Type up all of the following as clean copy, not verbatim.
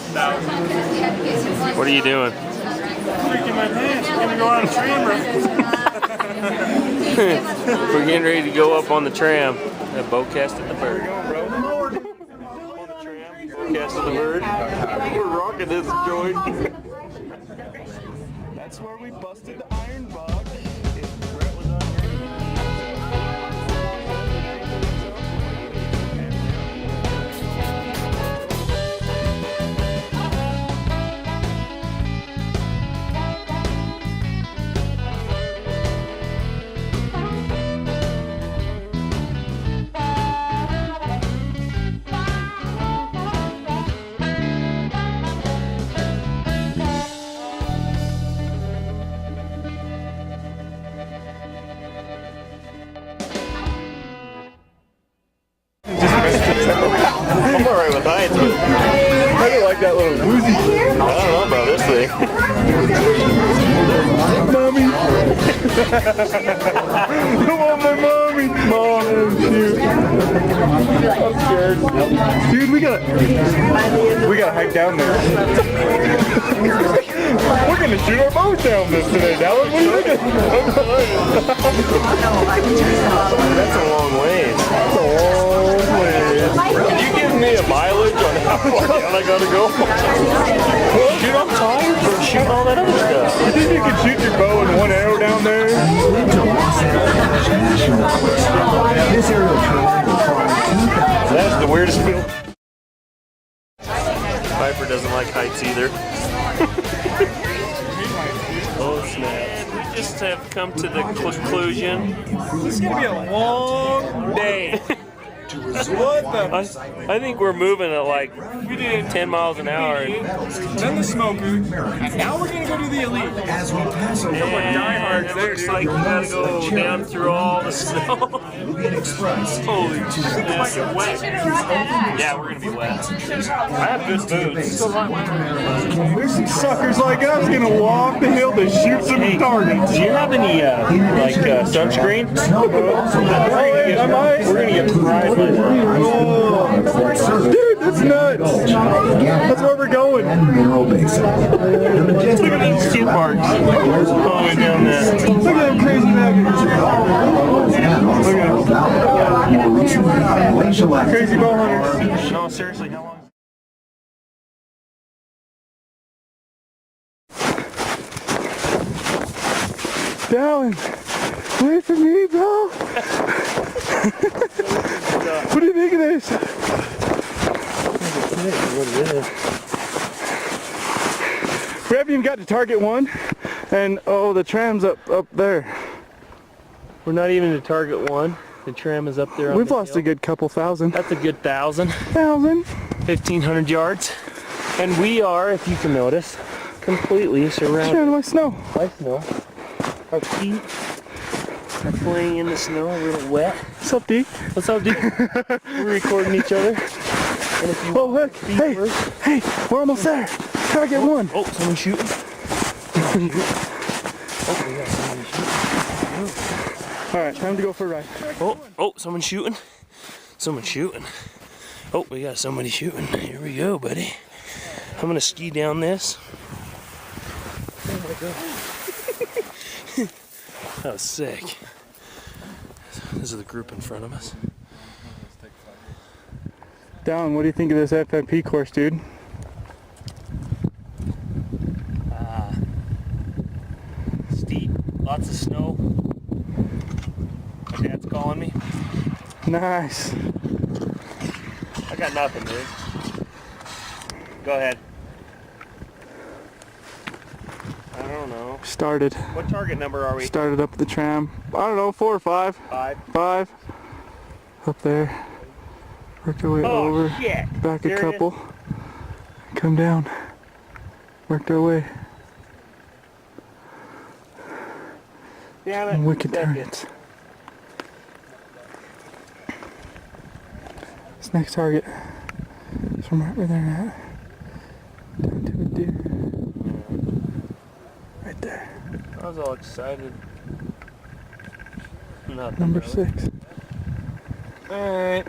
What are you doing? Freaking my pants. We're gonna go on a tram ride. We're getting ready to go up on the tram at Bowcast at the Bird. Bowcast at the Bird. We're rocking this joint. That's where we busted the iron bug. I'm alright with heights, but I don't like that little woozy. I don't know about this thing. Mommy! I want my mommy! Mom, shoot. I'm scared. Dude, we gotta hike down there. We're gonna shoot our boat down this today, Dallin. What are you thinking? That's a long ways. That's a long way. Can you give me a mileage on how far down I gotta go? Shoot, I'm tired from shooting all that other stuff. You think you can shoot your bow and one arrow down there? That's the weirdest field. Piper doesn't like heights either. Oh snap. We just have come to the conclusion. This is gonna be a long day. What the? I think we're moving at like 10 miles an hour. Then the smoker. And now we're gonna go to the elite. As we pass over And it looks like we gotta go down through all the snow. Express. Holy shit, it's wet. Yeah, we're gonna be wet. I have good boots. There's some suckers like us gonna walk the hill to shoot some targets. Do you have any sunscreen? I might. We're gonna get fried by that. Dude, that's nuts. That's where we're going. Mineral Basin. Look at these skid marks all the way down there. Look at them crazy nuggets. Look at them. Crazy bow hunters. No, seriously, how long? Dallin, wait for me, bro. What do you think of this? We haven't even got to target one, and oh, the tram's up there. We're not even to target one. The tram is up there. We've lost a good couple thousand. That's a good 1,000. 1,500 yards. And we are, if you can notice, completely surrounded by snow. by snow. Our feet are playing in the snow, a little wet. What's up, D? What's up, dude? We're recording each other. And if you oh, look. Hey, we're almost there. Target one. Oh, someone's shooting. Oh, we got someone shooting. All right, time to go for a ride. Oh, someone's shooting. Someone's shooting. Oh, we got somebody shooting. Here we go, buddy. I'm gonna ski down this. Oh my god. That was sick. This is the group in front of us. Dallin, what do you think of this FMP course, dude? Steep, lots of snow. My dad's calling me. Nice. I got nothing, dude. Go ahead. I don't know. Started. What target number are we? Started up the tram. I don't know, 4 or 5. 5. 5. Up there. Worked our way over. Shit. Back Serious? a couple. Come down. Worked our way. Damn it. Wicked targets. This next target is from right where they're at. Down to a deer. Right there. I was all excited. Nothing Number really. 6. Alright.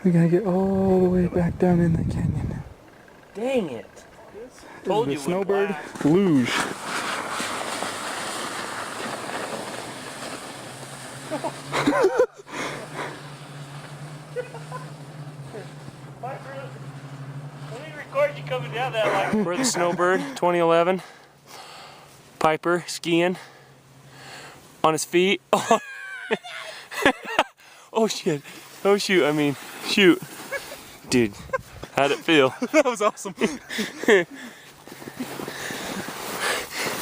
We gotta get all the way back down in the canyon. Dang it. Told you the it would Snowbird blast. luge. Let me record you coming down that like. We're the Snowbird 2011. Piper skiing on his feet. Oh, oh shit. Oh shoot, I mean, shoot. Dude, how'd it feel? That was awesome.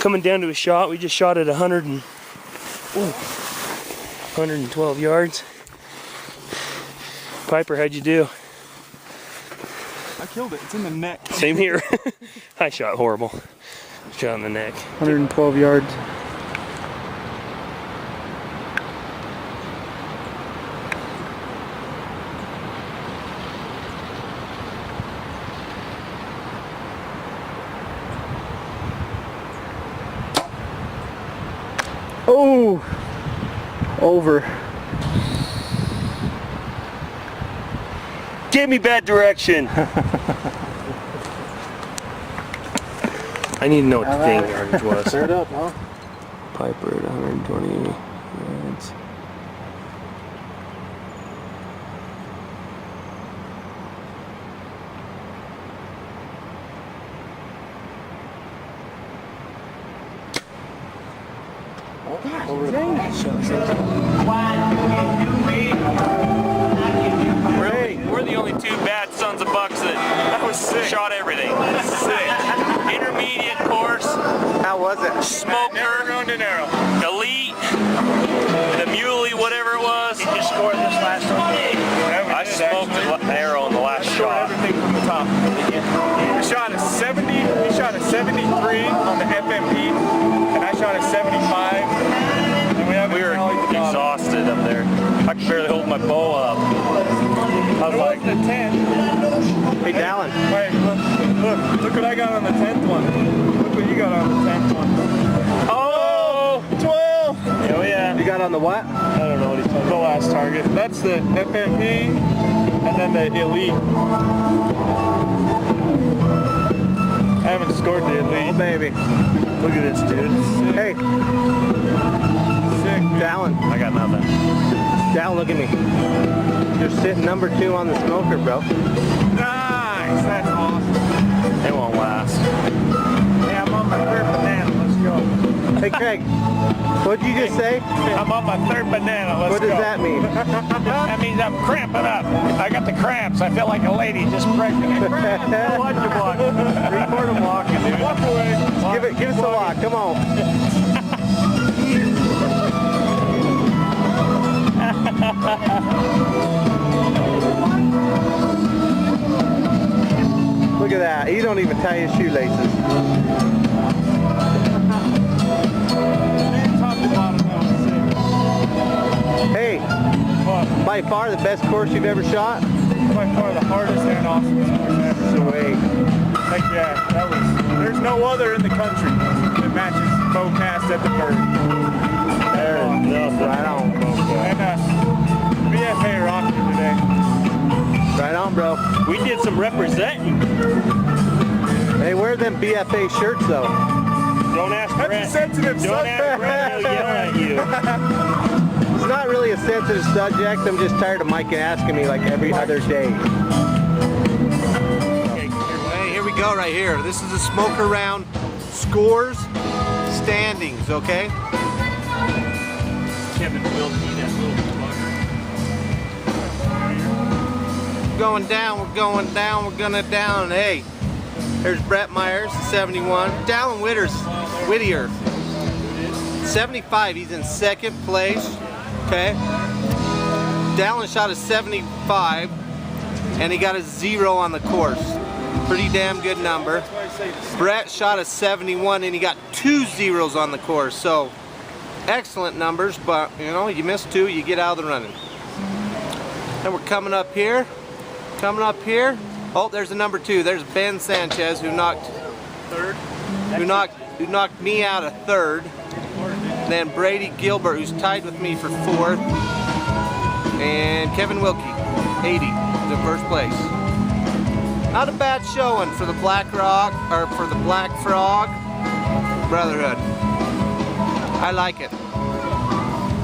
Coming down to a shot, we just shot at 112 yards. Piper, how'd you do? I killed it. It's in the neck. Same here. I shot horrible. Shot in the neck. 112 yards. Oh, over. Give me bad direction. I need to know what the dang yardage was. Start up, huh? Piper at 120 yards. We're the only two bad sons of bucks that shot everything. Sick. Intermediate course. How was it? Smoker. Elite. The muley, whatever it was. Did you score this last one? I smoked the arrow in the last shot. Everything from the top. We shot a 70. We shot a 73 on the FMP, and I shot a 75. And We were exhausted up there. I could barely hold my bow up. I was like, the 10. hey, Dallin. Wait, look what I got on the 10th one. Look what you got on the 10th one. Oh! 12! Oh yeah. You got on the what? I don't know what he's talking The about. last target. That's the FMP, and then the Elite. I haven't scored the Elite. Oh, baby. Look at this, dude. Hey, Sick, man. Dallin. I got nothing. Dallin, look at me. You're sitting number 2 on the smoker, bro. Nice! That's awesome. It won't last. Hey, I'm on my third banana. Let's go. Hey, Craig, what'd you just say? I'm on my third banana. Let's What does that mean? That means I'm cramping up. I got the cramps. I feel like a lady just pregnant. Watch your walk. Record him walking, dude. Walk away. Give us a walk. Come on. Look at that. He don't even tie his shoelaces. Hey, by far the best course you've ever shot? By far the hardest and awesomest course ever. Sweet. Heck yeah, that was. There's no other in the country that matches Bowcast at the bird. Right on. And BFA rocked it today. Right on, bro. We did some representing. Hey, where are them BFA shirts, though? Don't ask That's a Brett. sensitive Don't ask subject. Brett. He'll yell at you. It's not really a sensitive subject. I'm just tired of Mike asking me like every other day. Hey, here we go right here. This is a smoker round scores standings, okay? Kevin Wilkie, that little fucker. Going down, we're going down, we're gonna down. Hey, there's Brett Myers, 71. Dallin Whittier, 75. He's in second place. Okay. Dallin shot a 75, and he got a 0 on the course. Pretty damn good number. Brett shot a 71, and he got 2 zeros on the course. So, excellent numbers, but you know, you miss 2, you get out of the running. And we're coming up here. Oh, there's the number 2. There's Ben Sanchez, who knocked Third. who knocked me out of 3rd. Then Brady Gilbert, who's tied with me for 4th. And Kevin Wilkie, 80, is in 1st place. Not a bad showing for the Black Rock, or for the Black Frog Brotherhood. I like it.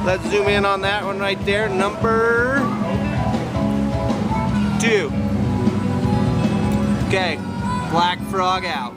Let's zoom in on that one right there. Number 2. Okay, Black Frog out.